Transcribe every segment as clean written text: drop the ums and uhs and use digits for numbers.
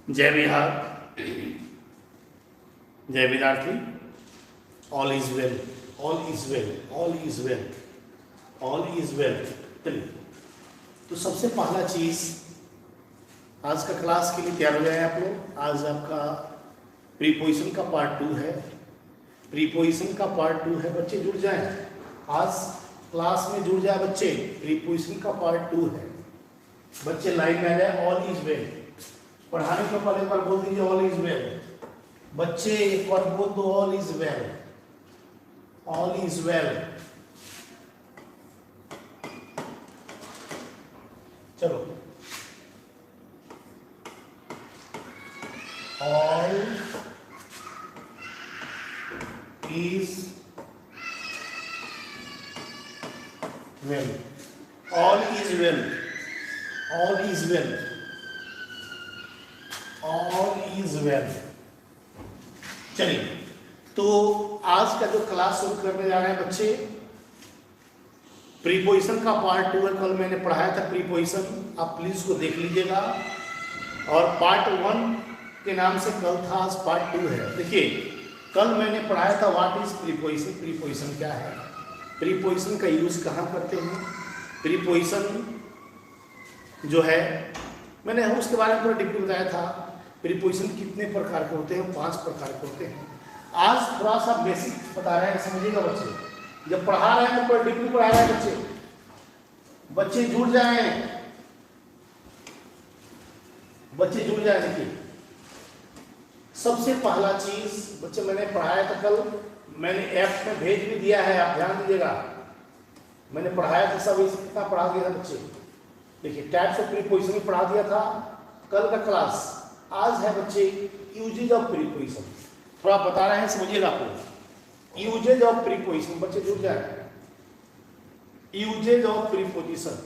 जय बिहार, जय विद्यार्थी। All is well, all is well, all is well, all is well. चलिए, तो सबसे पहला चीज आज का क्लास के लिए तैयार हो जाए आप लोग। आज आपका प्रीपोजिशन का पार्ट 2 है। प्रीपोजिशन का पार्ट 2 है, बच्चे जुड़ जाएं। आज क्लास में जुड़ जाए बच्चे, प्रीपोजिशन का पार्ट 2 है। बच्चे लाइन में आ जाए। ऑल इज वेल पढ़ाने के पहले एक बार बोल दीजिए ऑल इज वेल। बच्चे एक बार बोल दो all is well, all is well. चलो, all is well, all is well, all is well, all is well. चलिए, तो आज का जो क्लास शुरू करने जा रहे हैं बच्चे, प्रीपोजिशन का पार्ट 2 है। कल मैंने पढ़ाया था प्रीपोजिशन, आप प्लीज उसको देख लीजिएगा। और पार्ट 1 के नाम से कल था, आज पार्ट 2 है। देखिए, कल मैंने पढ़ाया था व्हाट इज प्रीपोजिशन, प्रीपोजिशन क्या है, प्रीपोजिशन का यूज कहाँ करते हैं। प्रीपोजिशन जो है, मैंने उसके बारे में पूरा डिटेल बताया था। प्रीपोजिशन कितने प्रकार के होते हैं, 5 प्रकार के होते हैं। आज थोड़ा सा बेसिक बता रहे हैं, समझिएगा बच्चे। जब पढ़ा रहे हैं तो पूरा डिटेल पढ़ा रहे हैं बच्चे। बच्चे जुड़ जाएं, बच्चे जुड़ जाएं। देखिए, सबसे पहला चीज बच्चे मैंने पढ़ाया था कल, मैंने ऐप में भेज भी दिया है, आप ध्यान दीजिएगा। मैंने पढ़ाया था, सब इतना पढ़ा दिया था बच्चे। देखिए, टाइप्स ऑफ प्रीपोजिशन पढ़ा दिया था कल का क्लास। आज है बच्चे यूजेज ऑफ प्रीपोजिशन, थोड़ा बता रहे हैं, समझिएगा आपको। यूजेज ऑफ प्रीपोजिशन, बच्चे जुड़ जाए। यूजेज ऑफ प्रीपोजिशन,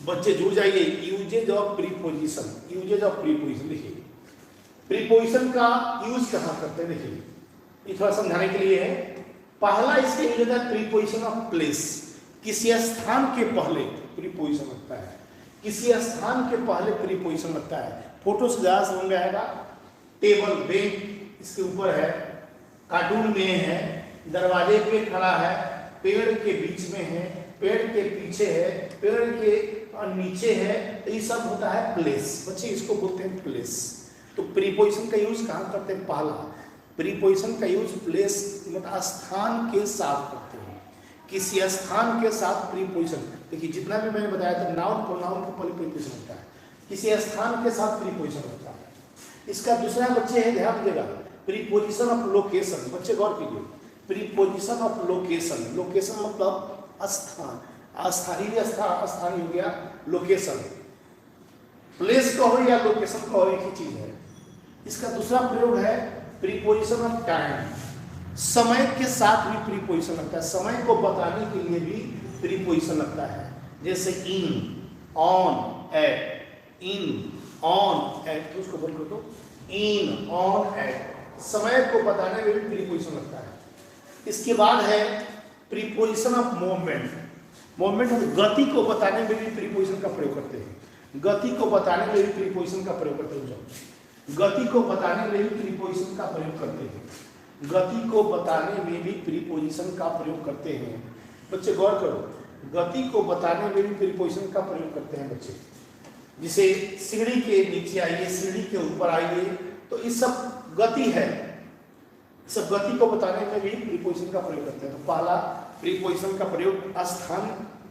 बच्चे जुड़ जाइए। Usages of preposition, usages of preposition. देखिए, प्रीपोजिशन का यूज कहाँ करते हैं, देखिए ये थोड़ा समझाने के लिए है। पहला इसके यूज होता है प्रीपोजिशन ऑफ प्लेस, किसी स्थान के पहले प्रीपोजिशन लगता है, किसी स्थान के पहले प्रीपोजिशन लगता है। फोटो से ज्यादा समझ में आएगा। टेबल, बेंच इसके ऊपर है, कार्टून में है, दरवाजे पे खड़ा है, पेड़ के बीच में है, पेड़ के पीछे है, पेड़ के नीचे है, ये सब होता है प्लेस। बच्चे इसको बोलते हैं प्लेस। तो प्रीपोजिशन का यूज कहाँ करते हैं, पहला प्रीपोजिशन का यूज प्लेस मतलब स्थान के साथ करते हैं, किसी स्थान के साथ प्रीपोजिशन। देखिए, जितना भी मैंने बताया था, नाउन प्रोनाउन के पहले प्रीपोजिशन होता है, किसी स्थान के साथ प्रीपोजिशन होता है। इसका दूसरा बच्चे है, ध्यान दीजिएगा, प्रीपोजिशन ऑफ लोकेशन। बच्चे गौर कीजिए, प्रीपोजिशन ऑफ लोकेशन। लोकेशन मतलब स्थान, स्थानीय स्थान हो गया लोकेशन। प्लेस का हो या लोकेशन का हो, एक ही चीज है। इसका दूसरा प्रयोग है प्रीपोजिशन ऑफ टाइम। समय के साथ भी प्रीपोजिशन लगता है, समय को बताने के लिए भी प्रीपोजिशन लगता है। जैसे in, on, at, in, on, at, तो उसको बोल दो इन, ऑन, एट, समय को बताने में भी प्रीपोजिशन लगता है। इसके बाद है प्रीपोजिशन ऑफ मूवमेंट। मूवमेंट हम गति को बताने में भी प्रीपोजिशन का प्रयोग करते हैं, गति को बताने में भी प्रीपोजिशन का प्रयोग करते हैं, गति को बताने में भी प्रीपोजिशन का प्रयोग करते हैं, गति को बताने में भी प्रीपोजिशन का प्रयोग करते हैं। बच्चे गौर करो, गति को बताने में भी प्रीपोजिशन का प्रयोग करते हैं बच्चे। जिसे सीढ़ी के नीचे आइए, सीढ़ी के ऊपर आइए, तो इस सब गति है, सब गति को बताने में भी प्रीपोजिशन का प्रयोग करते हैं। तो पहला प्रीपोजिशन का प्रयोग स्थान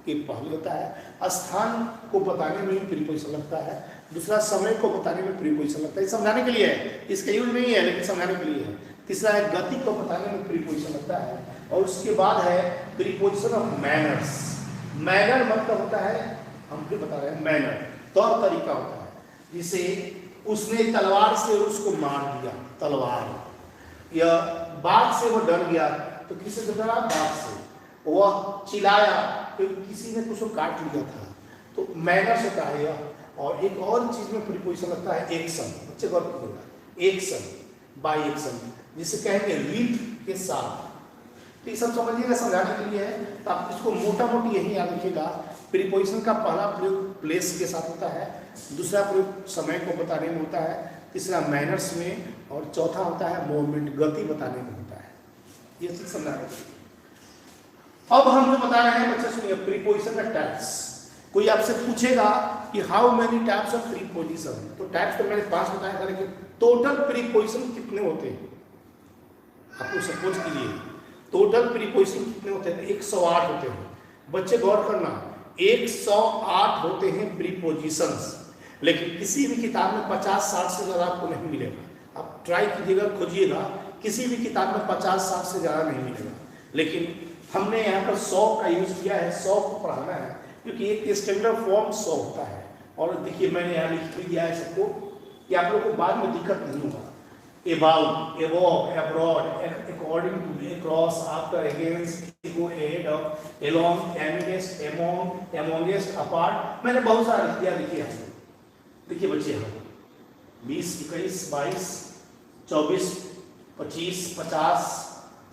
के पहले होता है, स्थान को बताने में भी प्रीपोजिशन लगता है। दूसरा, समय को बताने में प्रीपोजिशन लगता है, समझाने के लिए है, इसका यूज नहीं है लेकिन समझाने के लिए है। तीसरा है गति को बताने में प्रीपोजिशन लगता है। और उसके बाद है प्रीपोजिशन ऑफ मैनर्स। मैनर मतलब होता है, हम फिर बता रहे हैं, मैनर तौर तरीका होता है। जिसे उसने तलवार से उसको मार दिया, तलवार, या बाघ से वो डर गया, तो किससे डरा, बाघ से। वह चिल्लाया क्योंकि किसी ने कुछ काट लिया था, तो मैनर से कहा गया। और एक और चीज में प्रीपोजिशन लगता है एक्शन। बच्चे गौर कीजिएगा, एक्शन, बाय एक्शन, जिसे कहेंगे विथ के साथ। तो ये सब समझिएगा, समझाने के लिए है। तो आप इसको मोटा मोटी यही याद रखिएगा प्रीपोजिशन का पहला प्रयोग प्लेस के साथ होता है, दूसरा प्रयोग समय को बताने में होता है, तीसरा मैनर्स में, और चौथा होता है मूवमेंट, गति बताने में होता है। ये चीज समझा रहे हैं। अब हम जो बता रहे हैं बच्चे सुनिए, प्रीपोजिशन का टाइप्स। कोई आपसे पूछेगा कि how many types of preposition, तो टाइप्स तो मैंने 5 बताया था, लेकिन टोटल प्रीपोजिशन कितने होते हैं आपको सपोज के लिए, टोटल प्रीपोजिशन कितने होते हैं? 108 होते हैं। बच्चे गौर करना, 108 होते हैं प्रीपोजिशंस, लेकिन किसी भी किताब में 50-60 से ज़्यादा आपको नहीं मिलेगा। आप ट्राई कीजिएगा, खोजिएगा, किसी भी किताब में 50-60 से ज़्यादा नहीं मिलेगा। लेकिन हमने यहाँ पर 100 का यूज किया है, 100 को पढ़ाना है, क्योंकि एक स्टैंडर्ड फॉर्म 100 होता है। और देखिए मैंने यहाँ लिख भी दिया है सबको कि आप लोग को बाद में दिक्कत नहीं होगा। About, above, abroad, according to, across, after, against, before, ahead of, along, amidst, among, amongst, apart, मैंने बहुत सारा लिख दिया। देखिए देखिए बच्चे, हम 20, 21, 22, 24, 25, 50,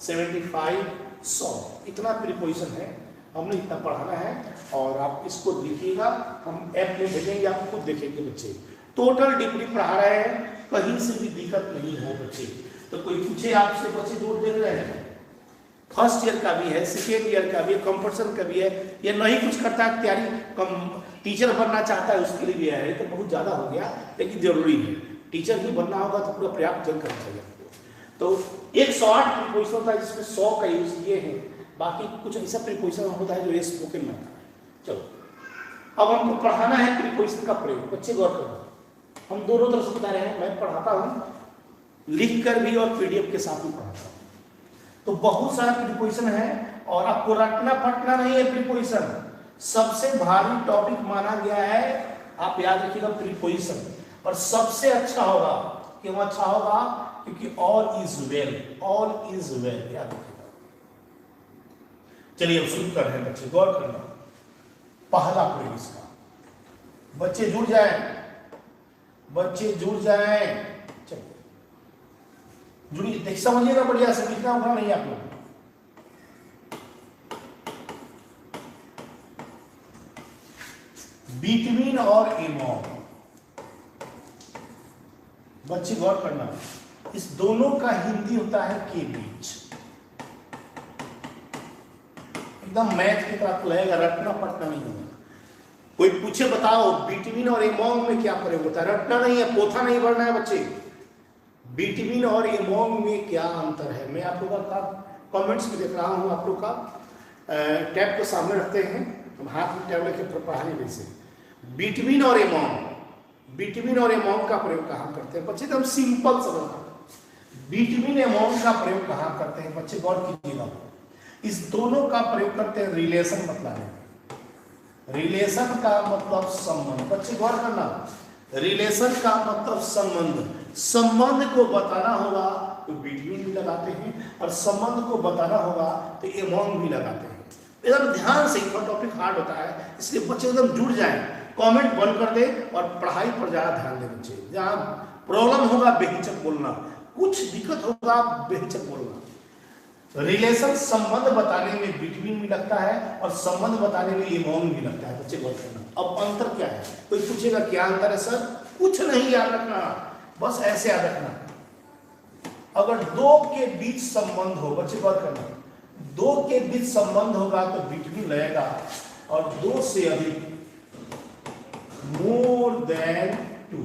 75, 100, इतना प्रीपोजिशन है, हमने इतना पढ़ाना है। और आप इसको देखिएगा, हम ऐप में भेजेंगे, आप खुद देखेंगे बच्चे। टोटल डिग्री पढ़ा रहे हैं, कहीं से भी दिक्कत नहीं हो बच्चे। तो कोई पूछे आपसे, बच्चे जोर दे रहे हैं, फर्स्ट ईयर का भी है, सेकेंड ईयर का भी है, कंपटीशन का भी है, या नहीं कुछ करता है तैयारी, कम टीचर बनना चाहता है उसके लिए भी है। तो बहुत ज़्यादा हो गया, लेकिन जरूरी है, टीचर ही बनना होगा तो पूरा पर्याप्त जन करना चाहिए आपको। तो 108 प्रीपोजिशन होता है, जिसमें 100 का यूज किए हैं, बाकी कुछ ऐसा प्रीपोजिशन होता है जो ये स्पोकन में आता है। चलो अब हमको पढ़ाना है प्रीपोजिशन का प्रयोग। बच्चे गौर करो, हम दोनों तरफ से बता रहे हैं, मैं पढ़ाता हूं लिख कर भी और पीडीएफ के साथ भी पढ़ाता हूं। तो बहुत सारा प्रीपोजिशन है और आपको रटना पटना नहीं है। प्रीपोजिशन सबसे भारी टॉपिक माना गया है, आप याद रखिएगा प्रीपोजिशन। और सबसे अच्छा होगा, क्यों अच्छा होगा? क्योंकि all is well, all is well, याद रखिएगा। चलिए अब शुरू कर रहे हैं बच्चे, गौर करना। पहला प्रयोग इसका, बच्चे जुड़ जाए, बच्चे जुड़ जाए, चलिए जुड़िए, देख समझिएगा बढ़िया से, लिखना उठना नहीं आप लोग। बिटवीन और एमॉन्ग, बच्चे गौर करना, इस दोनों का हिंदी होता है के बीच। एकदम मैथ की तरह लगेगा, रटना पटना नहीं होगा। कोई पूछे बताओ बिटवीन और एमॉन्ग में क्या प्रयोग होता है? रटना नहीं है, पोथा नहीं भरना है बच्चे। बिटवीन और एमॉन्ग में क्या अंतर है? मैं आप लोगों का कमेंट्स में देख रहा हूं, आप लोग का टैब को सामने रखते हैं, हम हाथ में टैब लेके पढ़ाने में से। बिटवीन और एमॉन्ग, बिटवीन और एमॉन्ग का प्रयोग कहाँ करते हैं बच्चे? एकदम सिंपल समझना, बिटवीन एमॉन्ग का प्रयोग कहाँ करते हैं बच्चे? गौर कीजिएगा, इस दोनों का प्रयोग करते हैं रिलेशन बतलाने में। रिलेशन का मतलब संबंध, बच्चे गौर करना, रिलेशन का मतलब संबंध। संबंध को बताना होगा तो बिटवीन भी लगाते हैं, और संबंध को बताना होगा तो एमॉन्ग भी लगाते हैं। एकदम ध्यान से, इतना टॉपिक हार्ड होता है, इसलिए बच्चे एकदम जुड़ जाएं। कमेंट बंद कर दे और पढ़ाई पर ज्यादा ध्यान दें बच्चे। जहाँ प्रॉब्लम होगा बेहिचक बोलना, कुछ दिक्कत होगा बेहिचक बोलना। रिलेशन संबंध बताने में बिटवीन भी लगता है और संबंध बताने में एमॉन्ग भी लगता है। बच्चे गौर करना। अब अंतर क्या है? कोई पूछेगा क्या अंतर है सर? कुछ नहीं याद रखना, बस ऐसे याद रखना। अगर दो के बीच संबंध हो, बच्चे गौर करना, दो के बीच संबंध होगा तो बिटवीन लगेगा, और दो से अधिक, more than two,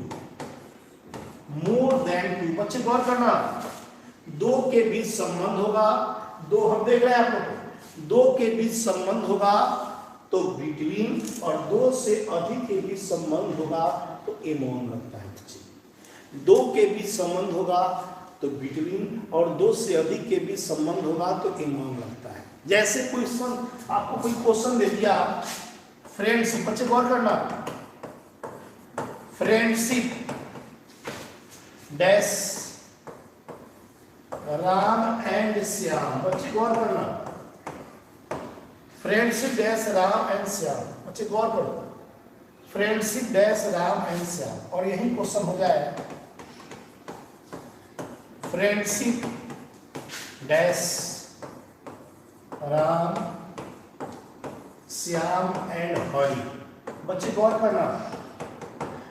more than two. बच्चे गौर करना, दो के बीच संबंध होगा, दो हम देख रहे हैं आप लोग, दो के बीच संबंध होगा तो बिटवीन, और दो से अधिक के बीच संबंध होगा तो एमॉन्ग लगता है बच्चे। दो के बीच संबंध होगा तो बिटवीन, और दो से अधिक के बीच संबंध होगा तो एमॉन्ग लगता है। जैसे क्वेश्चन, आपको कोई क्वेश्चन दे दिया, फ्रेंडशिप, बच्चे गौर करना, friendship dash Ram and Shyam. बच्चे गौर करना, friendship dash Ram and Shyam. बच्चे गौर करो, friendship dash Ram and Shyam, और यही क्वेश्चन हो जाए, friendship dash Ram Shyam and Hari. बच्चे गौर करना,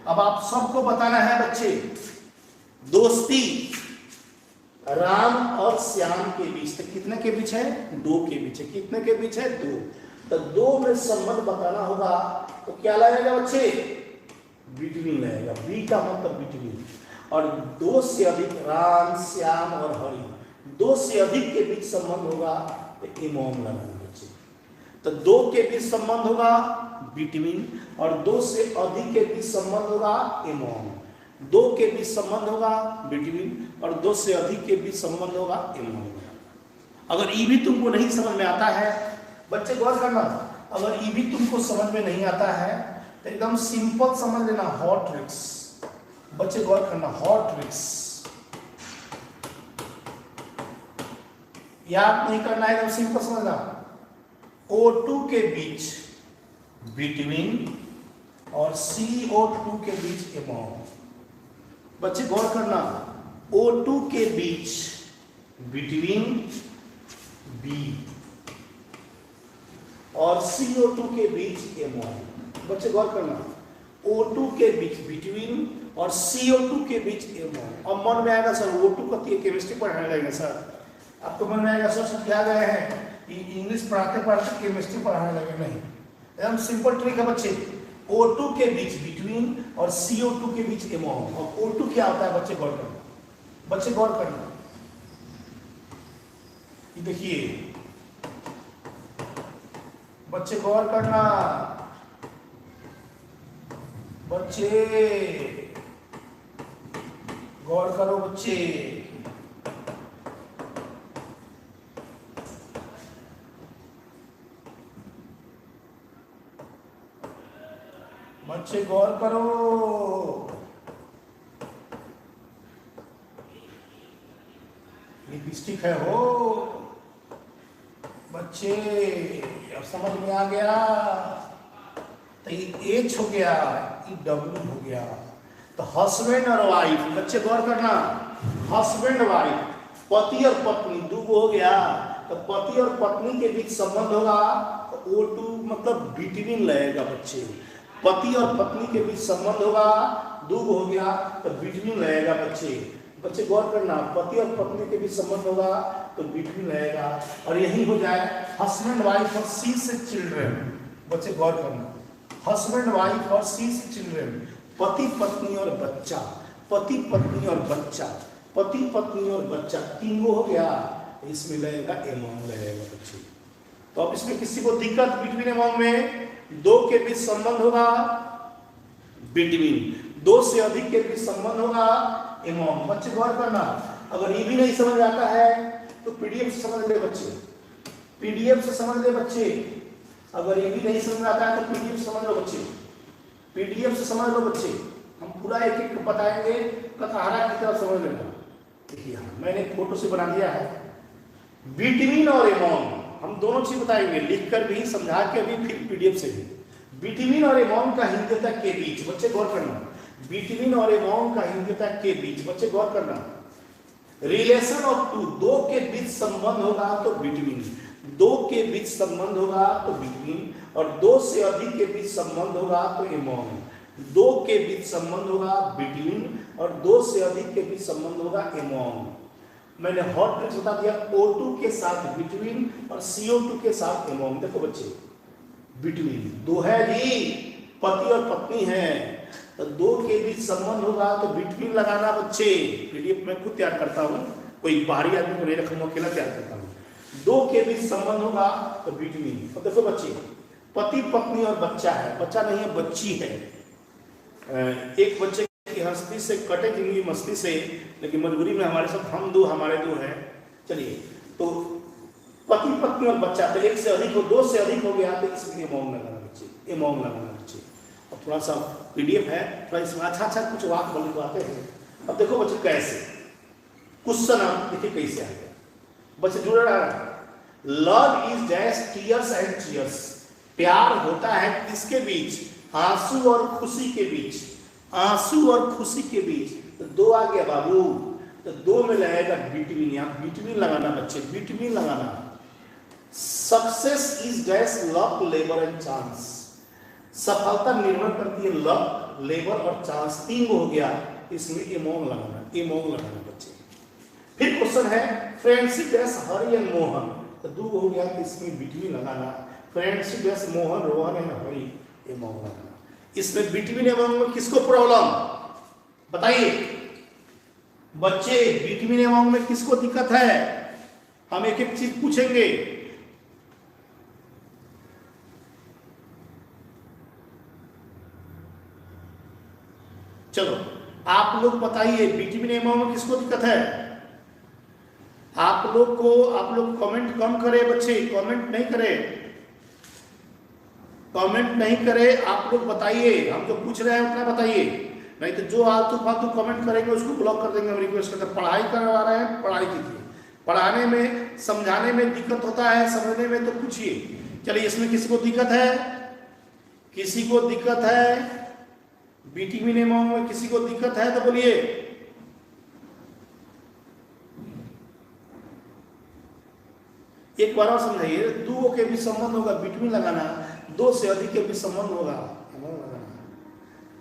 अब आप सबको बताना है बच्चे, दोस्ती राम और श्याम के बीच, तो कितने के बीच है? 2 के बीच है। कितने के बीच है? 2। तो 2 में संबंध बताना होगा, तो क्या लगेगा बच्चे? बिटवीन लगेगा। बी का मतलब बिटवीन। और 2 से अधिक, राम श्याम और हरि, 2 से अधिक के बीच संबंध होगा तो एमोंग लगाना बच्चे। तो 2 के बीच संबंध होगा बिटवीन, और 2 से अधिक के बीच संबंध होगा एमोंग। 2 के बीच संबंध होगा बिटवीन, और 2 से अधिक के बीच संबंध होगा एमोंग। अगर ई भी तुमको नहीं समझ में आता है, बच्चे गौर करना, अगर ई भी तुमको समझ में नहीं आता है तो एकदम सिंपल समझ लेना, हॉट ट्रिक्स। बच्चे गौर करना, हॉट ट्रिक्स याद नहीं करना है, एकदम सिंपल समझना। O2 के बीच बिटवीन और CO2 के बीच एमोंग। बच्चे गौर करना, O2 के बीच बिटवीन B और CO2 के बीच एमोंग। बच्चे गौर करना, O2 के बीच बिटवीन और CO2 के बीच एमोंग। अब मन में आएगा सर O2 का केमिस्ट्री पढ़ाने लगेंगे सर, आपको मन में आएगा सर क्या गए हैं इंग्लिश पढ़ाते पढ़ाते केमिस्ट्री पढ़ाने लगे। नहीं, एकदम सिंपल ट्रिक है बच्चे। O2 के बीच बिटवीन और CO2 के बीच एमोंग। और O2 क्या होता है बच्चे गौर करना, बच्चे गौर करना, ये देखिए बच्चे गौर करना, बच्चे गौर करो बच्चे। बच्चे गौर करो, लिपस्टिक है हो बच्चे, अब समझ में आ गया। तो ये H हो गया, ये W हो गया। तो हस्बैंड और वाइफ, बच्चे गौर करना, हस्बैंड वाइफ, पति और पत्नी, 2 हो गया। तो पति और पत्नी के बीच संबंध होगा तो O2 मतलब बिटवीन लगेगा बच्चे। पति और पत्नी के बीच संबंध होगा, 2 हो गया तो बिटवीन लगेगा बच्चे। बच्चे गौर करना, पति और पत्नी के बीच संबंध होगा तो बिटवीन रहेगा। और यही हो जाए हस्बैंड वाइफ और सी से चिल्ड्रन। बच्चे गौर करना, हस्बैंड वाइफ और सी से चिल्ड्रन, पति पत्नी और बच्चा, पति पत्नी और बच्चा, पति पत्नी और बच्चा, 3 हो गया। इसमें लगेगा एमोंग लगेगा बच्चे। तो अब इसमें किसी को दिक्कत बिटवीन एमोंग में? 2 के बीच संबंध होगा बिटवीन, 2 से अधिक के बीच संबंध होगा एमोंग। बच्चे गौर करना, अगर ये भी नहीं समझ आता है तो पीडीएफ से समझ ले बच्चे, पीडीएफ से समझ ले बच्चे। अगर ये भी नहीं समझ आता है तो पीडीएफ से समझ लो बच्चे, पीडीएफ से समझ लो बच्चे। हम पूरा एक एक बताएंगे, कथारा की तरफ समझ लेना। देखिए मैंने फोटो से बना दिया है, बिटवीन और एमोंग हम दोनों चीज बताएंगे, लिखकर भी, समझा के भी, फिर पीडीएफ से भी। बिटवीन और एमोंग का हिंदी के बीच, बच्चे गौर करना, बिटवीन और एमोंग का हिंदी के बीच, बच्चे गौर करना। रिलेशन ऑफ 2, 2 के बीच संबंध होगा तो बिटवीन, 2 के बीच संबंध होगा तो बिटवीन, और 2 से अधिक के बीच संबंध होगा तो एमोंग। 2 के बीच संबंध होगा बिटवीन, और 2 से अधिक के बीच संबंध होगा एमोंग। मैंने हॉट ट्रिक्स बता दिया, O2 के साथ बिटवीन और CO2 के साथ एमोंग। देखो बच्चे, बिटवीन 2 है जी, पति और पत्नी है, तो 2 के बीच संबंध होगा तो बिटवीन लगाना बच्चे। पीडीएफ मैं खुद तैयार करता हूँ, कोई बाहरी आदमी को नहीं रखूंगा, अकेला तैयार करता हूँ। 2 के बीच संबंध होगा तो बिटवीन। तो देखो बच्चे, पति पत्नी और बच्चा है, बच्चा नहीं है बच्ची है। एक बच्चे की हस्ती से कटेगी मस्ती से, लेकिन मजबूरी में हमारे साथ हम 2 हमारे 2 हैं। चलिए, तो पति पत्नी और बच्चा, तो 1 से अधिक हो, 2 से अधिक हो गया तो इसमें एमोंग लगाना बच्चे, एमोंग लगाना बच्चे। अब थोड़ा सा पीडीएफ है, थोड़ा इसमें अच्छा कुछ वाक्य बनवाते हैं। अब देखो बच्चे कैसे क्वेश्चन, आप देखिए कैसे आ गया बच्चे, जुड़ रहा है। Love is dash tears and cheers, प्यार होता है किसके बीच? आंसू और खुशी के बीच, आंसू और खुशी के बीच। तो 2 आ गया बाबू, तो 2 में लगेगा बिटवीन, यहाँ बिटवीन लगाना बच्चे, बिटवीन लगाना। Success is dash luck labour and chance. सफलता निर्भर करती है लक, लेबर और चांस, तीन हो गया, इसमें एमोंग लगाना बच्चे। फिर क्वेश्चन है friendship dash Hari and Mohan, तो दो हो गया कि इसमें बिटवीन लगाना, friendship dash Mohan Rohan and Hari, among लगाना। इसमें बिटवीन एमोंग में किसको प्रॉब्लम बताइए बच्चे, बिटवीन एमोंग में किसको दिक्कत है? हम एक एक चीज पूछेंगे। चलो आप लोग बताइए बिटवीन एमोंग में किसको दिक्कत है? आप लोग कमेंट कम करें बच्चे, कमेंट नहीं करें, आप लोग बताइए, हम जो पूछ रहे हैं उतना बताइए, नहीं तो जो आलतू फालतू कमेंट करेंगे उसको ब्लॉक कर देंगे। हम रिक्वेस्ट करते हैं, पढ़ाई करवा रहे हैं पढ़ाई कीजिए, पढ़ाने में समझाने में दिक्कत होता है, समझने में तो पूछिए। चलिए इसमें किसी को दिक्कत है? किसी को दिक्कत है? बिटवीन एमोंग में किसी को दिक्कत है तो बोलिए। एक बार और समझाइए, दो के भी संबंध होगा बिटवीन लगाना, दो से अधिक के भी संबंध होगा एमोंग लगाना।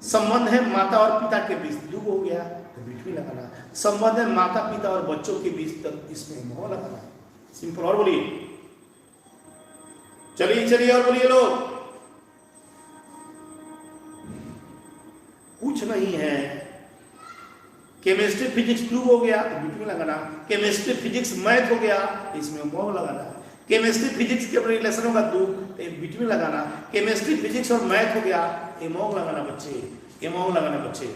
संबंध है माता और पिता के बीच, दो हो गया तो बिटवीन लगाना। संबंध है माता पिता और बच्चों के बीच, तक इसमें एमोंग लगाना। सिंपल। और बोलिए, चलिए और बोलिए लोग। कुछ नहीं है। केमिस्ट्री फिजिक्स 2 हो गया तो बिटवीन लगाना, केमिस्ट्री फिजिक्स मैथ हो गया इसमें एमोंग लगाना, केमिस्ट्री फिजिक्स के रिलेशन होगा 2 तो बिटवीन लगाना, केमिस्ट्री फिजिक्स और मैथ हो गया एमोंग लगाना बच्चे, एमोंग लगाना बच्चे।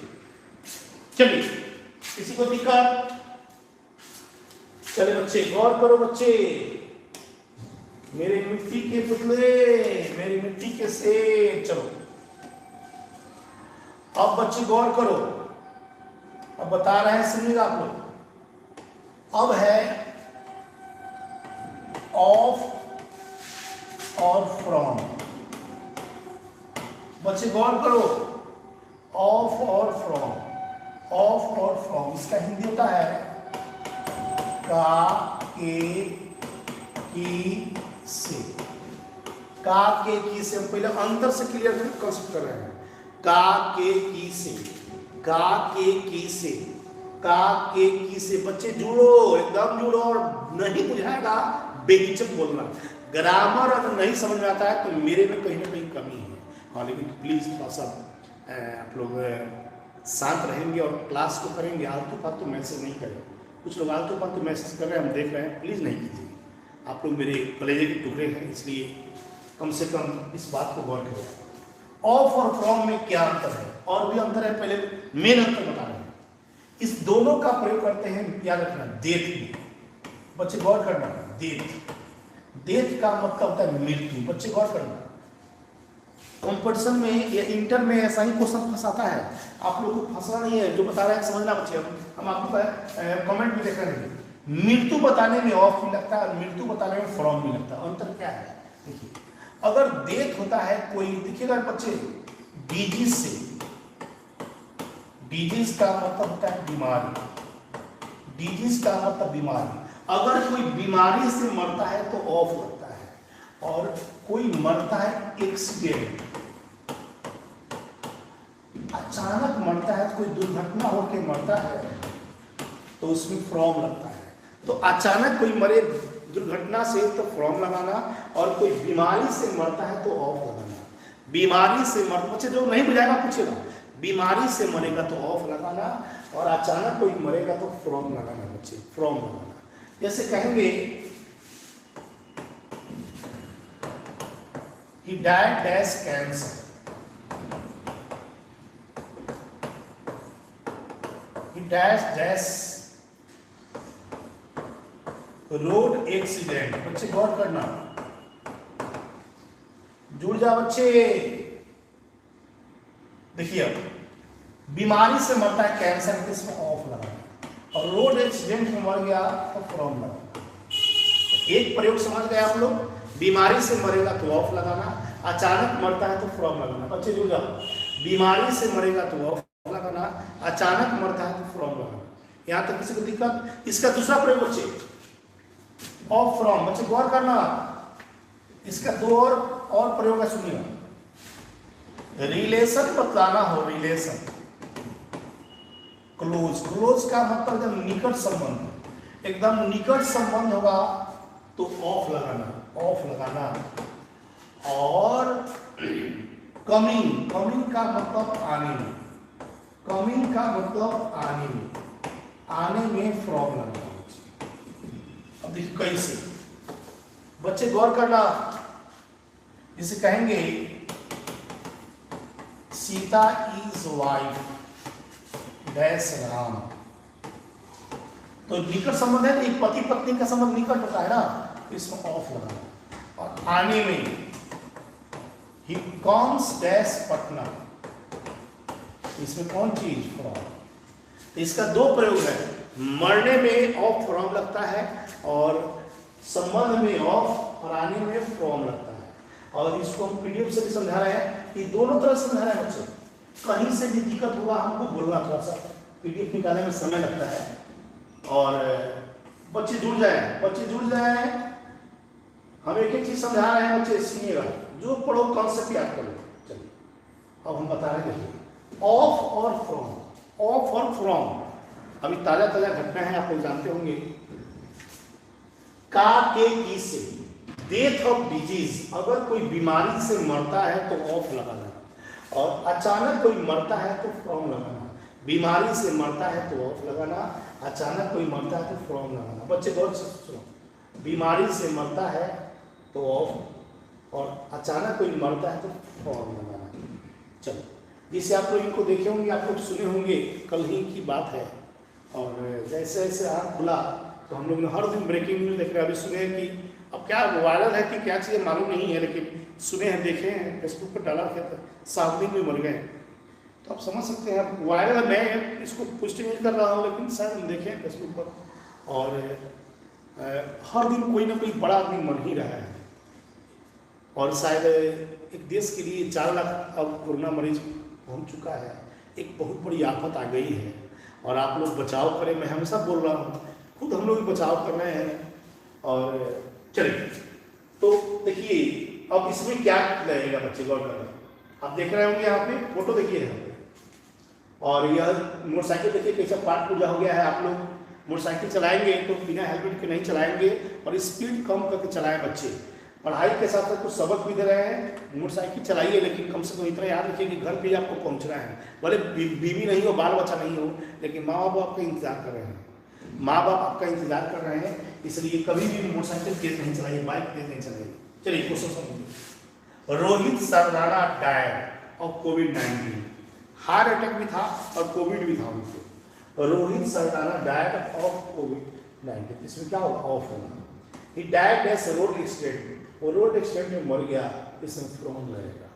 चलिए किसी को दिक्कत? चले बच्चे गौर करो बच्चे, मेरे मिट्टी के पुतले, मेरी मिट्टी के सेब। चलो अब बच्चे गौर करो, अब बता रहे हैं सुनिएगा आप लोग। अब है ऑफ और फ्रॉम, बच्चे गौर करो। ऑफ और फ्रॉम, ऑफ और फ्रॉम इसका हिंदी होता है का, के, की, से। का, के, की से हम पहले अंतर से क्लियर कंसेप्ट कर रहे हैं। का, के, की से, का, के, की से, का, के, की से। बच्चे जुड़ो, एकदम जुड़ो, और नहीं बुझाएगा बेहिचक बोलना। ग्रामर अगर नहीं समझ में आता है तो मेरे में कहीं ना कहीं कमी है। हाँ लेकिन प्लीज थोड़ा सा आप लोग शांत रहेंगे और क्लास को करेंगे, आलतू फालतू मैसेज नहीं करें। कुछ लोग आलतू फालतू मैसेज कर रहे हैं, हम देख रहे हैं, प्लीज नहीं कीजिए। आप लोग मेरे कलेजे के टुकड़े हैं, इसलिए कम से कम इस बात को गौर करें। ऑफ और फ्रॉम में क्या अंतर है? और भी अंतर है, पहले मेन अंतर बता रहे हैं। इस दोनों का प्रयोग करते हैं, याद रखना, डेथ में। बच्चे गौर करना, डेथ, डेथ का मतलब होता है मृत्यु। बच्चे गौर करना, कंपटीशन में या इंटर में ऐसा ही क्वेश्चन फंसाता है। आप लोग को फंसना नहीं है, जो बता रहे हैं समझना बच्चे। हम आपको कमेंट भी देख रहे हैं, मृत्यु बताने में ऑफ भी लगता है और मृत्यु बताने में फ्रॉम भी लगता है। अंतर क्या है देखिए, अगर डेथ होता है कोई, देखिएगा बच्चे, डिजीज से, डिजीज का मतलब होता है बीमारी, डिजीज का मतलब बीमारी। अगर कोई बीमारी से मरता है तो ऑफ लगता है, और कोई मरता है एक्सीडेंट, अचानक मरता है, कोई दुर्घटना होकर मरता है तो उसमें फ्रॉम लगता है। तो अचानक कोई मरे दुर्घटना से तो फ्रॉम लगाना, और कोई बीमारी से मरता है तो ऑफ लगाना। बीमारी से मरता, बच्चे जो नहीं बुझाएगा पूछेगा, बीमारी से मरेगा तो ऑफ लगाना, और अचानक कोई मरेगा तो फ्रॉम लगाना बच्चे, फ्रॉम लगाना। जैसे कहेंगे he died dash cancer, he died dash road accident. बच्चे गौर करना, जुड़ जा बच्चे। देखिए अब बीमारी से मरता है कैंसर, इसमें ऑफ लगाना, और रोड एक्सीडेंट में मर गया तो फ्रॉम लगाना। एक प्रयोग समझ गए आप लोग, बीमारी से मरेगा तो ऑफ लगाना, अचानक मरता है तो फ्रॉम लगाना। बच्चे जुड़ जाओ, बीमारी से मरेगा तो ऑफ लगाना, अचानक मरता है तो फ्रॉम लगाना। यहां तक किसी को दिक्कत? इसका दूसरा प्रयोग बच्चे, ऑफ फ्रॉम। बच्चे गौर करना, इसका दो और प्रयोग है, सुनिए। रिलेशन बतलाना हो, रिलेशन क्लोज, क्लोज का मतलब जब निकट संबंध, एकदम निकट संबंध होगा तो ऑफ लगाना, ऑफ लगाना। और कमिंग, कमिंग का मतलब आने में, कमिंग का मतलब आने में, आने में फ्रॉम लगाना। अब देखिए कैसे, बच्चे गौर करना। जिसे कहेंगे Sita is wife dash Ram, तो निकट संबंध है, एक पति पत्नी का संबंध निकट होता है ना, तो इसमें ऑफ लगाना। और आने में ही कम्स डैश पटना, इसमें कौन चीज फ्रॉम। इसका दो प्रयोग है, मरने में ऑफ फ्रॉम लगता है और संबंध में ऑफ और आने में फ्रॉम लगता है। और इसको हम पीडीएफ से भी समझा रहे हैं, कि दोनों तरह समझा रहे हैं बच्चे। कहीं से भी दिक्कत होगा हमको बोलना, थोड़ा सा पीडीएफ निकालने में समय लगता है। और बच्चे जुड़ जाए, बच्चे जुड़ जाए। हम एक एक चीज समझा रहे हैं, बच्चे सुनिएगा, जो पढ़ो कॉन्सेप्ट याद करो। चलिए अब हम बता रहे हैं, ऑफ और फ्रॉम, ऑफ और फ्रॉम अभी ताजा ताजा घटना है, आप लोग जानते होंगे। का के की से, डेथ ऑफ डिजीज, अगर कोई बीमारी से मरता है तो ऑफ लगाना, और अचानक कोई मरता है तो फ्रॉम लगाना। बीमारी से मरता है तो ऑफ लगाना, अचानक कोई मरता है तो फ्रॉम लगाना। बच्चे गौर से सुनो, बीमारी से मरता है तो ऑफ, और अचानक कोई मरता है तो फ्रॉम लगाना। चलो, जिसे आप लोग इनको देखे होंगे, आप लोग सुने होंगे, कल ही की बात है। और जैसे जैसे आँख खुला तो हम लोग ने हर दिन ब्रेकिंग न्यूज देख रहे हैं। अभी सुने हैं कि अब क्या वायरल है कि क्या चीज़ मालूम नहीं है, लेकिन सुने हैं, देखे हैं, फेसबुक पर डाला था, 7 दिन में मर गए। तो आप समझ सकते हैं, अब वायरल है, मैं इसको पुष्टि नहीं कर रहा हूँ, लेकिन शायद हम देखें फेसबुक पर। और हर दिन कोई ना कोई बड़ा आदमी मर ही रहा है। और शायद एक देश के लिए 4 लाख अब कोरोना मरीज पहुँच चुका है। एक बहुत बड़ी आफत आ गई है, और आप लोग बचाव करें। मैं हमेशा बोल रहा हूँ, खुद हम लोग बचाव कर रहे हैं। और चलिए, तो देखिए अब इसमें क्या लगेगा, बच्चे गौर कर रहे हैं। आप देख रहे होंगे यहाँ पे फोटो, देखिए यहाँ पे। और यह मोटरसाइकिल देखिए कैसा पार्ट पूजा हो गया है। आप लोग मोटरसाइकिल चलाएंगे तो बिना हेलमेट के नहीं चलाएंगे, और स्पीड कम करके चलाएं। बच्चे पढ़ाई के साथ साथ कुछ सबक भी दे रहे हैं। मोटरसाइकिल चलाइए, लेकिन कम से कम इतना याद रखिए कि घर पे आपको पहुँचना है। भले बीवी नहीं हो, बाल बच्चा नहीं हो, लेकिन माँ बाप आपका इंतजार कर रहे हैं, माँ बाप आपका इंतजार कर रहे हैं। इसलिए कभी भी मोटरसाइकिल तेज नहीं चलाइए, बाइक तेज नहीं चलाइए। चलिए क्वेश्चन समझिए। रोहित सरदाना डायड ऑफ कोविड-19, हार्ट अटैक भी था और कोविड भी था उनको। रोहित सरदाना डायड ऑफ कोविड-19, इसमें क्या होगा, ऑफ होगा। ही डायड एज रोड एक्सीडेंट, वो रोड एक्सीडेंट में मर गया, इसमें फ्रॉम लगेगा।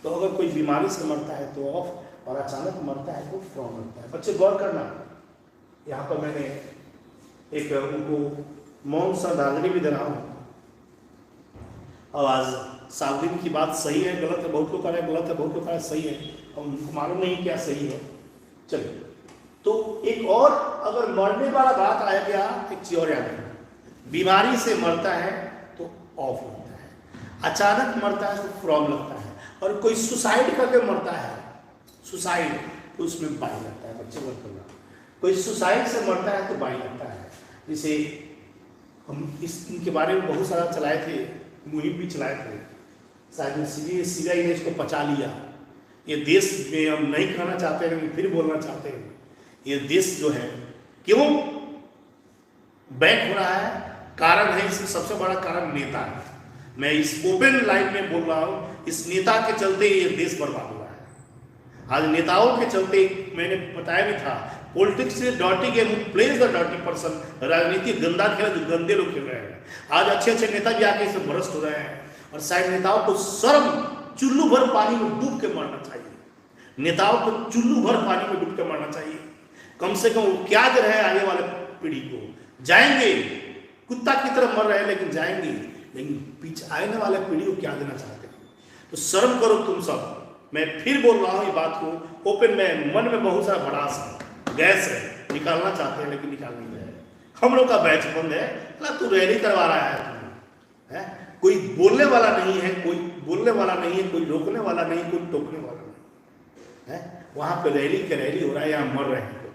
तो अगर कोई बीमारी से मरता है तो ऑफ, और अचानक मरता है तो फ्रॉम लगता है। बच्चे गौर करना, यहाँ पर मैंने एक उनको मौन श्रद्धांजलि भी दे रहा हूँ। आवाज 7 दिन की बात सही है गलत है, बहुत लोग कह रहे हैं गलत है, बहुत लोग कह रहे हैं सही है, और उनको मालूम नहीं क्या सही है। चलिए, तो एक और अगर मरने वाला बात आया गया, एक चीज और याद रखना, बीमारी से मरता है तो ऑफ लगता है, अचानक मरता है तो फ्रॉम लगता है, और कोई सुसाइड करके मरता है, सुसाइड, तो उसमें बाई लगता है। बच्चे गौर करना, कोई सुसाइड से मरता है तो बाई लगता है। जैसे हम इनके बारे में बहुत सारा चलाए थे, मुहिम भी चलाए थे, शायद सीबीआई ने इसको पचा लिया। ये देश में हम नहीं कहना चाहते, लेकिन फिर बोलना चाहते हैं, ये देश जो है क्यों बैक हो रहा है, कारण है इसमें सबसे बड़ा कारण नेता है। मैं इस ओपन लाइन में बोल रहा हूँ, इस नेता के चलते ये देश बर्बाद हुआ है। आज नेताओं के चलते, मैंने बताया भी था, पॉलिटिक्स से डॉटी गेम, प्लेज द डॉटी पर्सन, राजनीति गंदा खेल, जो गंदे लोग खेल रहे हैं। आज अच्छे अच्छे नेता भी आके इसमें भ्रष्ट हो रहे हैं, और शायद नेताओं को शर्म, चुल्लू भर पानी में डूब के मरना चाहिए। नेताओं को चुल्लू भर पानी में डूब के मरना चाहिए। कम से कम वो क्या दे रहे हैं आगे वाले पीढ़ी को, जाएंगे कुत्ता की तरफ मर रहे हैं, लेकिन जाएंगे, लेकिन पीछे आने वाले पीढ़ी को क्या देना चाहते हैं। तो शर्म करो तुम सब। मैं फिर बोल रहा हूँ ये बात को ओपन में, मन में बहुत सारा भड़ास है, गैस है, निकालना चाहते हैं लेकिन निकाल नहीं रहे। हम लोग का बैच बंद है, तो तू रैली करवा रहा है, कोई बोलने वाला नहीं है, कोई बोलने वाला नहीं है, कोई रोकने वाला नहीं, कोई टोकने वाला नहीं है। वहां पे रैली के रैली हो रहा है, यहाँ मर रहे हैं लोग,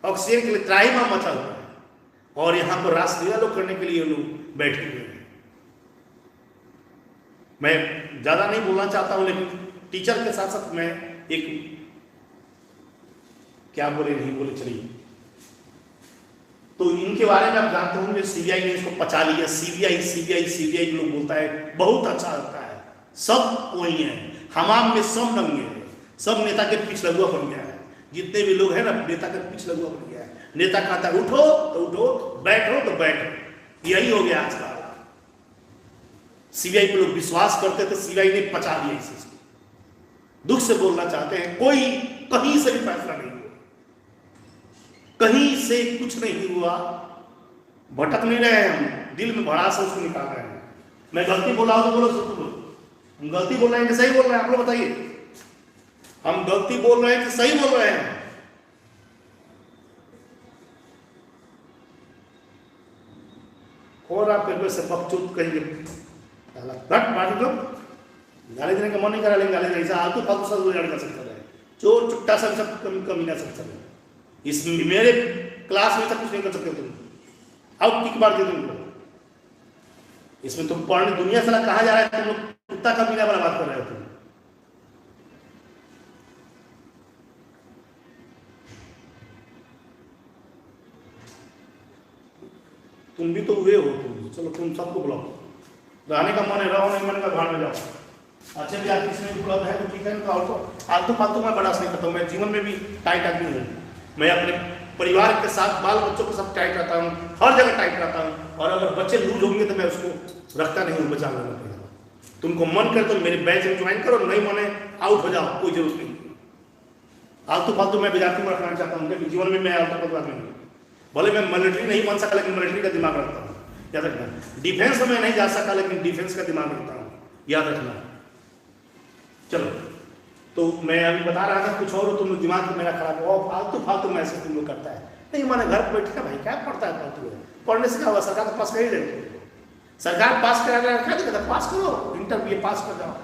ऑक्सीजन के लिए त्राहिमाम मचा हुआ है, और यहाँ पर रासलीला लोग करने के लिए लोग बैठे हुए हैं। मैं ज्यादा नहीं बोलना चाहता हूं, लेकिन टीचर के साथ साथ मैं एक क्या बोले नहीं बोले चलिए, तो इनके बारे में आप जानते होंगे, सीबीआई ने इसको पचा लिया। सीबीआई लोग बोलता है, बहुत अच्छा लगता है, सब वही है, हमाम में सब नंगे हैं, सब नेता के पीछे लगुआ बन गया है, जितने भी लोग हैं ना नेता के पीछे लगुआ बन गया है। नेता कहता है उठो तो उठो, बैठो तो बैठो, यही हो गया आज का। सीबीआई पे लोग विश्वास करते थे, सीबीआई ने पचा दिया इस चीज को। दुख से बोलना चाहते हैं, कोई कहीं से भी फैसला नहीं हुआ, कहीं से कुछ नहीं हुआ, भटक नहीं रहे हैं हम, दिल में भड़ास है उसको निकाल रहे हैं। मैं गलती बोला हो तो बोलो, हम गलती बोल रहे हैं कि सही बोल रहे हैं, आप लोग बताइए, हम गलती बोल रहे हैं कि सही बोल रहे हैं? और आप पेपर से बकचोद कहेंगे, गाली देने का मन नहीं करा, लेकिन गाली देने ऐसा आलतू फालतू सब गाली कर सकते हैं, चोर चुट्टा सब कमी ना सकते हैं। इस मेरे क्लास में तक कुछ नहीं कर सकते तुम, आउट किक मार दे तुमको। इसमें तुम पढ़ने दुनिया से कहा जा रहा है, तुम लोग कुत्ता का मीना वाला बात कर रहे हो। तुम भी तो हुए हो, तुम चलो तुम सबको बुलाओ, रहने का मन है रहो, नहीं मन का भाड़ में जाओ। अच्छे भी आदमी इसमें उपलब्ध है तो ठीक है, और तो आलतू फालतू मैं बर्दाश्त नहीं करता हूँ। मैं जीवन में भी टाइट आदमी हूँ, मैं अपने परिवार के साथ बाल बच्चों के साथ टाइट रहता हूँ, हर जगह टाइट रहता हूँ, और अगर बच्चे लूज होंगे तो मैं उसको रखता नहीं हूँ, बचा लेना पड़ेगा। तुमको मन करे तो मेरे बैच में ज्वाइन करो, नहीं मने आउट हो जाओ, कोई जरूरत नहीं। आलतू फालतू मैं विद्यार्थी में रखना चाहता हूँ, क्योंकि जीवन में मैं आलतू फालतू आदमी हूँ। भले मैं मिलिट्री नहीं बन सका, लेकिन मिलिट्री का दिमाग रखता हूँ, याद रखना। डिफेंस में नहीं जा सका, लेकिन डिफेंस का दिमाग रखता हूँ, याद रखना। चलो, तो मैं अभी बता रहा था कुछ और, तुम दिमाग मेरा खराब हो, फालतू फालतू मैसेज तुम लोग करता है। नहीं माने घर पर बैठ के भाई क्या पढ़ता है फालतू, पढ़ने से क्या हुआ, सरकार तो पास कर ही रही, सरकार पास करा रहा, पास करो, इंटरव्यू पास कर जाओ,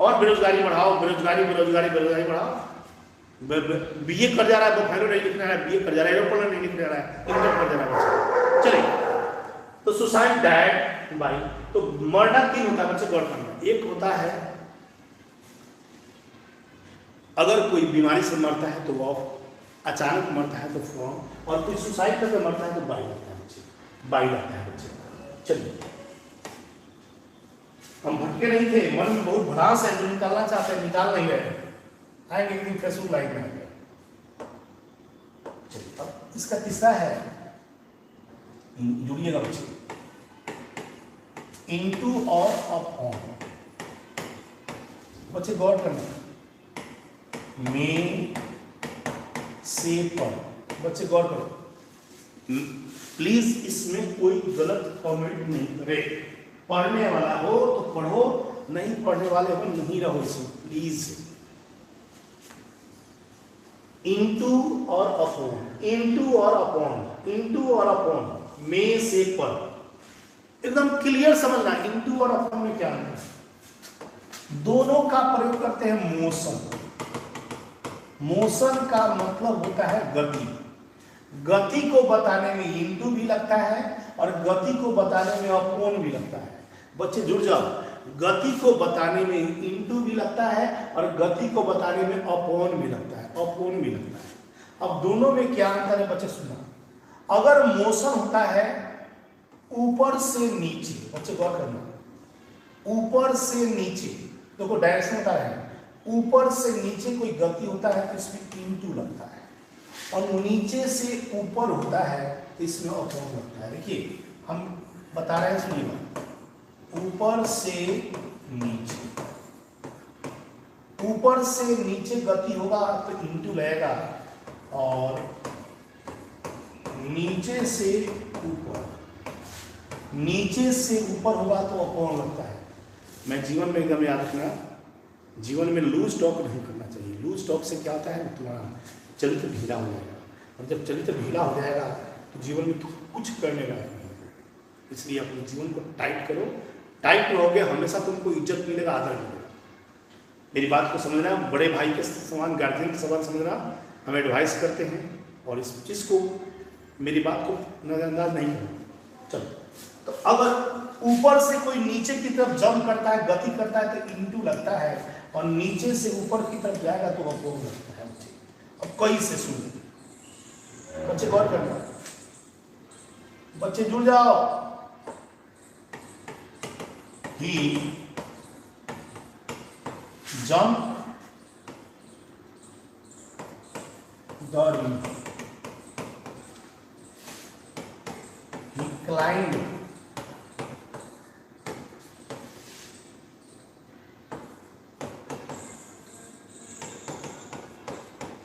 और बेरोजगारी बढ़ाओ, बेरोजगारी बढ़ाओ। बीए कर जा रहा है, बफेलो नहीं लिखना है, बीए कर जा रहा है, एरोप्लेन नहीं लिखने रहा है, इंटर कर जा रहा है। चलिए, तो सुसाइड डैड बाई, तो मरना 3 होता है बच्चे, गौर करना। एक होता है अगर कोई बीमारी से मरता है तो वो अचानक मरता है तो फॉर्म, और कोई सुसाइड करके मरता है तो बाई लगता है बच्चे, बाई लगता है बच्चे। चलिए, हम भटके नहीं थे, मन में बहुत भड़ास है, जो निकालना चाहते हैं निकाल नहीं रहे, आएंगे एक दिन फेसबुक लाइव में आएंगे। चलिए, अब इसका तीसरा है, जुड़िएगा बच्चे, इनटू और अपॉन। बच्चे गौर करना, में से पर, बच्चे गौर करो प्लीज, इसमें कोई गलत कमेंट नहीं करे। पढ़ने वाला हो तो पढ़ो, नहीं पढ़ने वाले हो नहीं रहो इसमें प्लीज। इनटू और अपॉन, इनटू और अपॉन, इनटू और अपॉन, में से पर, एकदम क्लियर समझना। इनटू और अपॉन में क्या है, दोनों का प्रयोग करते हैं मोशन। मोशन का मतलब होता है गति, गति को बताने में इनटू भी लगता है और गति को बताने में अपॉन भी लगता है। बच्चे जुड़ जाओ, गति को बताने में इनटू भी लगता है और गति को बताने में अपॉन भी लगता है, अपॉन भी लगता है। अब दोनों में क्या अंतर है बच्चे सुना, अगर मोशन होता है ऊपर से नीचे, बच्चे गौर करना, ऊपर से नीचे, देखो डायरेक्शन होता है, ऊपर से नीचे कोई गति होता है तो इसमें इनटू लगता है, और नीचे से ऊपर होता है तो इसमें अपॉन लगता है। देखिए हम बता रहे हैं, सुनिएगा, ऊपर से नीचे, ऊपर से नीचे गति होगा तो इनटू लगेगा, और नीचे से ऊपर, नीचे से ऊपर होगा तो अपॉन लगता है। मैं जीवन में एकदम याद रखना, जीवन में लूज टॉक नहीं करना चाहिए। लूज टॉक से क्या होता है, तुम्हारा चरित्र ढीला हो जाएगा, और जब चरित्र ढीला हो जाएगा तो जीवन में कुछ करने लायक नहीं होगा। इसलिए अपने जीवन को टाइट करो, टाइट रहोगे हमेशा तुमको इज्जत मिलेगा, आदर मिलेगा। मेरी बात को समझना, बड़े भाई के समान, गार्जियन के समान समझना। हम एडवाइस करते हैं और इस चीज़ को, मेरी बात को नजरअंदाज नहीं करना। चलो, तो अगर ऊपर से कोई नीचे की तरफ जंप करता है, गति करता है, तो इंटू लगता है, और नीचे से ऊपर की तरफ जाएगा तो अपॉन लगता है बच्चे। अब कई से सुन बच्चे, गौर करना, बच्चे जुड़ जाओ। ही jump the river, he climbed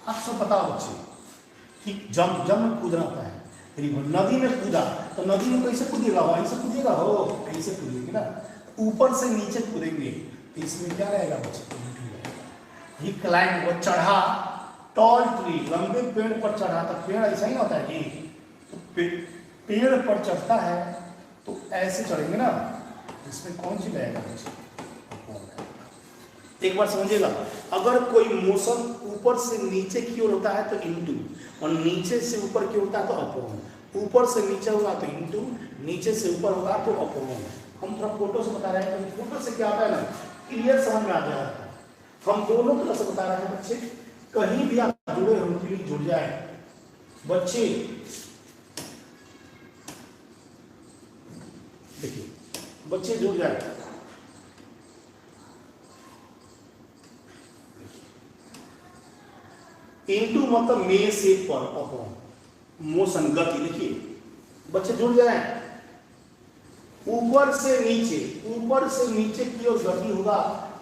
आप सब बताओ बच्चे कि जंप में कूदना होता है। नदी में कूदा तो नदी में कैसे कूदेगा, वहीं से कूदेगा, हो ऐसे कूदेगी ना। ऊपर से नीचे कूदेंगे तो इसमें क्या रहेगा बच्चे, ही क्लाइंब, वो चढ़ा, टॉल ट्री, लंबे पेड़ पर चढ़ा। तो पेड़ ऐसा ही होता है कि तो पेड़ पर चढ़ता है तो ऐसे चढ़ेंगे ना, इसमें कौन सी रहेगा बच्चे, एक बार समझिएगा। अगर कोई मोशन ऊपर से नीचे की ओर होता है तो इनटू, और नीचे से ऊपर की ओर होता है तो अपॉन। ऊपर से नीचे होगा तो इनटू, नीचे से ऊपर होगा तो अपॉन। हम थोड़ा फोटो से बता रहे हैं, तो फोटो से क्या होता है ना, क्लियर समझ में आ जाता है। हम दोनों तरह से बता रहे हैं बच्चे, कहीं भी आप जुड़े हो प्लीज जुड़ जाए बच्चे। देखिए बच्चे जुड़ जाए, इनटू मतलब में से पर, अपॉन, मोशन गति। देखिए बच्चे जुड़ जाए, ऊपर से नीचे, ऊपर से नीचे की ओर गति होगा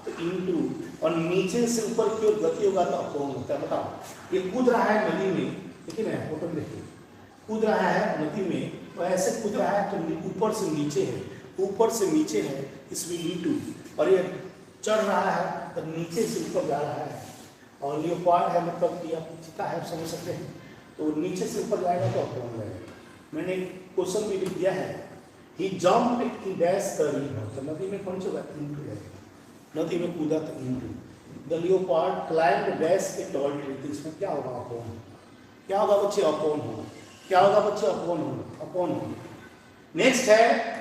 तो इनटू, और नीचे से ऊपर की ओर गति होगा तो अपॉन होता है। बताओ, ये कूद रहा है नदी में, देखिए ना फोटो देखिए, कूद रहा है नदी में, तो ऐसे कूद रहा है तो ऊपर से नीचे है, ऊपर से नीचे है, इसमें इनटू, और ये चढ़ रहा है तो नीचे से ऊपर जा रहा है, और लियोपार्ड है मतलब कि आप चिता है, समझ सकते हैं, तो नीचे से ऊपर जाएगा तो अपॉन लगेगा। मैंने क्वेश्चन भी लिख दिया है, he jumped in dash the river, तो नदी में कौन सा इनटू जाएगा, नदी में कूदा तो into. The leopard climbed dash a tall tree, तो इसमें क्या होगा, अपॉन। क्या होगा बच्चे, अपॉन होगा। क्या होगा बच्चे, अपॉन होगा, अपॉन होगा। नेक्स्ट है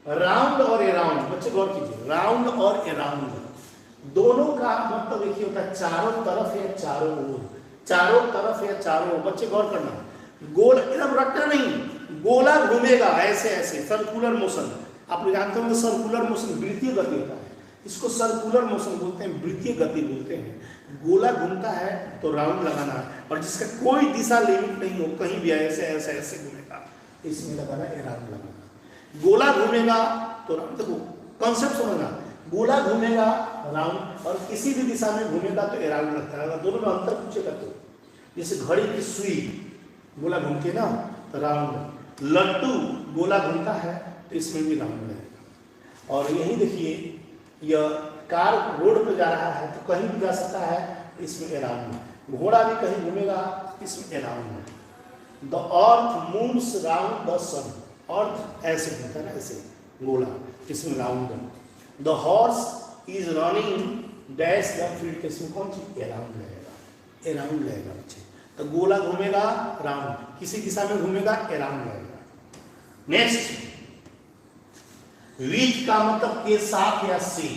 राउंड और अराउंड। बच्चे गौर कीजिए, राउंड और अराउंड दोनों का मतलब एक ही होता है, चारों तरफ या चारों ओर, चारों तरफ या चारों ओर। बच्चे गौर करना, गोल एकदम रखना नहीं, गोला घूमेगा ऐसे ऐसे, सर्कुलर मोशन। आप लोग जानते होंगे सर्कुलर मोशन वृत्तीय गति होता है, इसको सर्कुलर मोशन बोलते हैं, वृत्तीय गति बोलते हैं। गोला घूमता है तो राउंड लगाना है, और जिसका कोई दिशा लिमिट नहीं हो, कहीं भी ऐसे ऐसे ऐसे घूमेगा, इसमें लगाना है राउंड लगाना। गोला घूमेगा तो राउंड, देखो कॉन्सेप्ट समझना, गोला घूमेगा राउंड, और किसी भी दिशा में घूमेगा तो अराउंड लगता है। दोनों में अंतर पूछेगा तो, जैसे घड़ी की सुई गोला घूमती है ना तो राउंड, लट्टू गोला घूमता है तो इसमें भी राउंड लगेगा। और यही देखिए, यह कार रोड पे जा रहा है तो कहीं भी जा सकता है, इसमें अराउंड। घोड़ा भी कहीं घूमेगा, इसमें around. The earth moves round the sun, earth ऐसे घूमता है ना, ऐसे गोला, इसमें round. The horse is running dash the field, इसमें कौन सी अराउंड रहेगा, अराउंड रहेगा बच्चे। तो गोला घूमेगा राउंड, किसी दिशा में घूमेगा अराउंड रहेगा। नेक्स्ट, विथ का मतलब के साथ या से,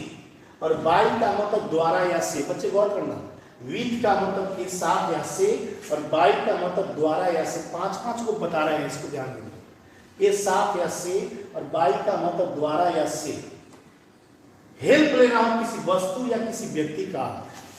और बाई का मतलब द्वारा या से। बच्चे गौर करना, विथ का मतलब के साथ या से, और बाई का मतलब द्वारा या से। पांच पांच को बता रहे हैं, इसको ध्यान देना। के साथ या से, और बाई का मतलब द्वारा या से। हेल्प लेना हो किसी वस्तु या किसी व्यक्ति का,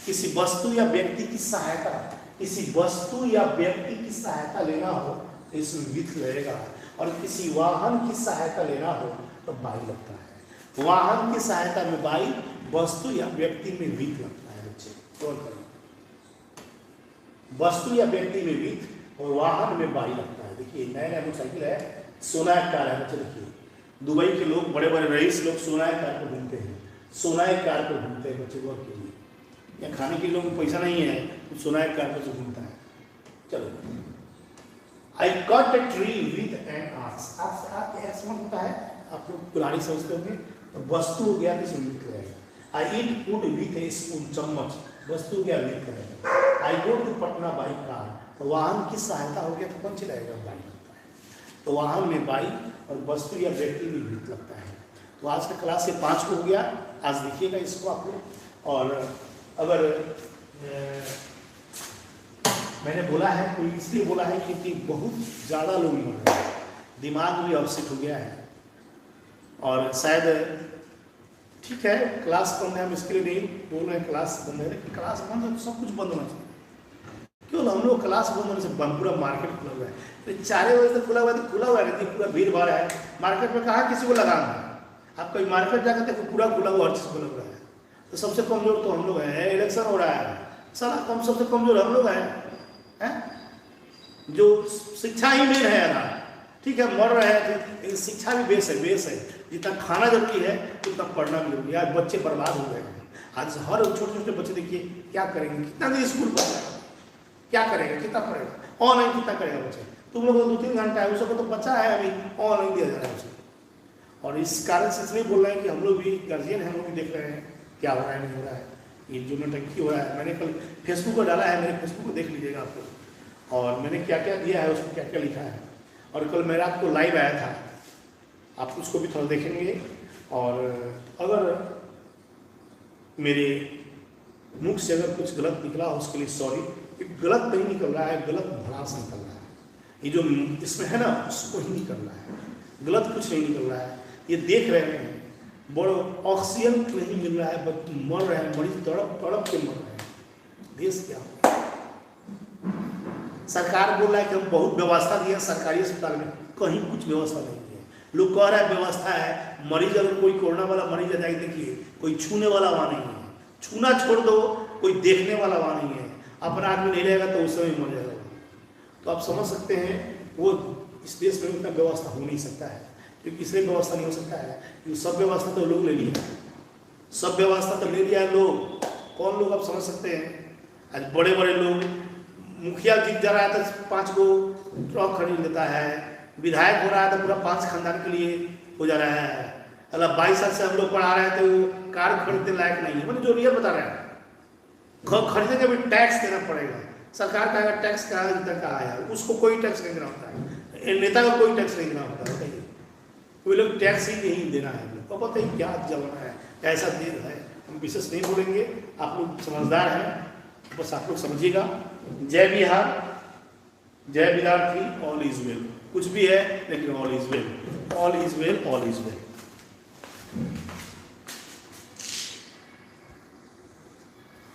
किसी वस्तु या व्यक्ति की सहायता, किसी वस्तु या व्यक्ति की सहायता लेना हो तो इसमें विथ लगेगा, और किसी वाहन की सहायता लेना हो तो बाई लगता है। वाहन की सहायता में बाई, वस्तु या व्यक्ति में विथ लगता है बच्चे, गौर करें। वस्तु या व्यक्ति में विथ और वाहन में बाई लगता है। देखिए नया नया मोटरसाइकिल है, सोनालिका कार है बच्चे। देखिए दुबई के लोग, बड़े बड़े रईस लोग सोनालिका कार पर घूमते हैं, सोनालिका कार पर घूमते हैं बच्चे, गौर कीजिए। या खाने के लोगों को पैसा नहीं है तो सोनालिका कार पर जो घूमता है। चलो, I cut a tree with an axe. Axe होता है, आप लोग कुल्हाड़ी समझते होंगे, तो वस्तु हो गया किसी विथ रहेगा। I eat food with a spoon, चम्मच, वस्तु हो गया विथ रहेगा। I go to Patna by car, तो वाहन की सहायता हो गया तो कौन चलाएगा, बाइक लगता है। तो वाहन में बाइक और वस्तु या व्यक्ति में विथ लगता है। तो आज का क्लास ये 5 को हो गया, आज देखिएगा इसको आप लोग। और अगर मैंने बोला है कोई इसलिए बोला है क्योंकि बहुत ज़्यादा लोग मर रहे हैं, दिमाग भी अपसेट हो गया है। और शायद ठीक है क्लास बंद है, हम इसके लिए नहीं बोल रहे हैं क्लास बंद है, लेकिन क्लास बंद है तो सब कुछ बंद होना चाहिए। क्यों हम लोग क्लास बंद होने से बंद, पूरा मार्केट खुला हुआ है, तो 4 बजे तक खुला हुआ है तो खुला हुआ है, पूरा भीड़ भाड़ है मार्केट में, कहाँ किसी को लगाना है। आप कहीं मार्केट जाकर देखो पूरा खुला हुआ, हर चीज़ खुला हुआ है। तो सबसे कमजोर तो हम लोग हैं, इलेक्शन हो रहा है साला, कम सबसे कमजोर हम लोग हैं, जो शिक्षा ही मेन है ना। ठीक है मर रहे हैं, लेकिन शिक्षा भी बेस है। जितना खाना जरूरी है उतना पढ़ना भी जरूरी है। आज बच्चे बर्बाद हो गए हैं, आज हर छोटे छोटे बच्चे देखिए क्या करेंगे, कितना दिन स्कूल पढ़ेगा, क्या करेगा, कितना पढ़ेगा, ऑनलाइन कितना करेगा बच्चे। तुम लोग 2-3 घंटा है, उसको तो बच्चा है अभी ऑनलाइन दिया जा रहा है उसे। और इस कारण से इसलिए बोल रहे हैं कि हम लोग भी गार्जियन हैं, हम लोग भी देख रहे हैं क्या हो रहा है नहीं हो रहा है, ये जो नौटंकी हो रहा है। मैंने कल फेसबुक पर डाला है, मेरे फेसबुक को देख लीजिएगा आप लोग, और मैंने क्या क्या दिया है उसमें क्या क्या लिखा है। और कल मेरा आपको लाइव आया था, आप उसको भी थोड़ा देखेंगे। और अगर मेरे मुख से अगर कुछ गलत निकला हो उसके लिए सॉरी, गलत नहीं निकल रहा है, गलत भड़ास निकल रहा है। ये जो इसमें है ना उसको ही निकल रहा है, गलत कुछ नहीं निकल रहा है। ये देख रहे हैं बड़ो ऑक्सीजन नहीं मिल रहा है, मर रहे हैं, मरीज तड़प तड़प के मर रहे हैं। देश क्या हो, सरकार बोल रहा है कि हम बहुत व्यवस्था दिए सरकारी अस्पताल में, कहीं कुछ व्यवस्था नहीं है। लोग कह रहा है व्यवस्था है, मरीज अगर कोई कोरोना वाला मरीज आ जाए देखिए कोई छूने वाला वहाँ नहीं है, छूना छोड़ दो कोई देखने वाला वहाँ नहीं है, अपना आदमी नहीं रहेगा तो उस समय मर जाएगा। तो आप समझ सकते हैं वो इस देश में उतना व्यवस्था हो नहीं सकता है, क्योंकि इसलिए व्यवस्था नहीं हो सकता है क्योंकि सब व्यवस्था तो लोग ले लिया, सब व्यवस्था तो ले लिया लोग। कौन लोग आप समझ सकते हैं, आज बड़े बड़े लोग, मुखिया जीत जा रहा है तो 5 को ट्रक खरीद लेता है, विधायक हो रहा है तो पूरा 5 खानदान के लिए हो जा रहा है। अगर 22 साल से हम लोग पढ़ा रहे हैं तो कार खरीदने लायक नहीं है, मतलब जो रियल बता रहे हैं। खरीदने का भी टैक्स देना पड़ेगा, सरकार का अगर टैक्स कहा जितना कहा है उसको कोई टैक्स नहीं देना होता है, नेता को कोई टैक्स नहीं देना होता है, कोई लोग टैक्स ही नहीं देना है। तो पता ही क्या जमाना है, ऐसा दिन है। हम विशेष नहीं बोलेंगे, आप लोग समझदार हैं, बस आप लोग समझिएगा। जय बिहार, जय विद्यार्थी, ऑल इज वेल। कुछ भी है लेकिन all is well, all is well, all is well.